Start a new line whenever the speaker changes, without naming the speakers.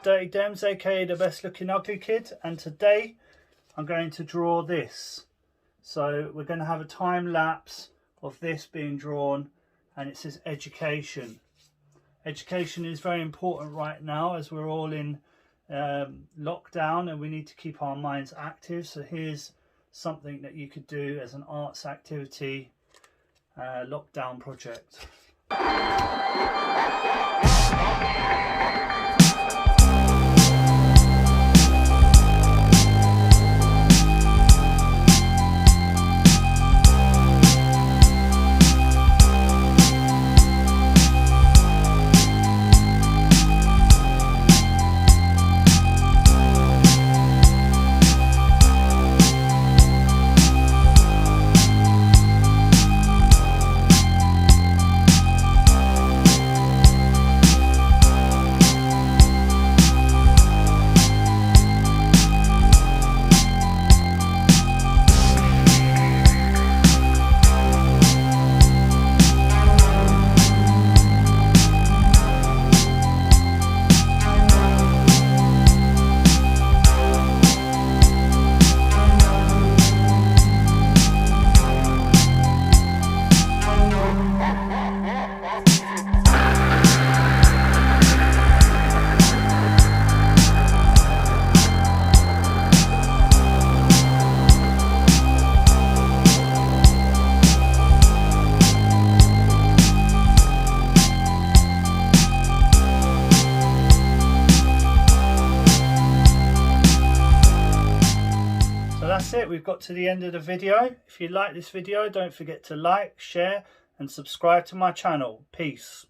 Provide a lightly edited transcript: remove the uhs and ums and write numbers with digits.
Dirty Dems, aka the best looking ugly kid, and today I'm going to draw this. So we're going to have a time lapse of this being drawn, and it says education. Education is very important right now as we're all in lockdown and we need to keep our minds active. So here's something that you could do as an arts activity lockdown project. That's it, we've got to the end of the video. If you like this video, don't forget to like, share and subscribe to my channel. Peace.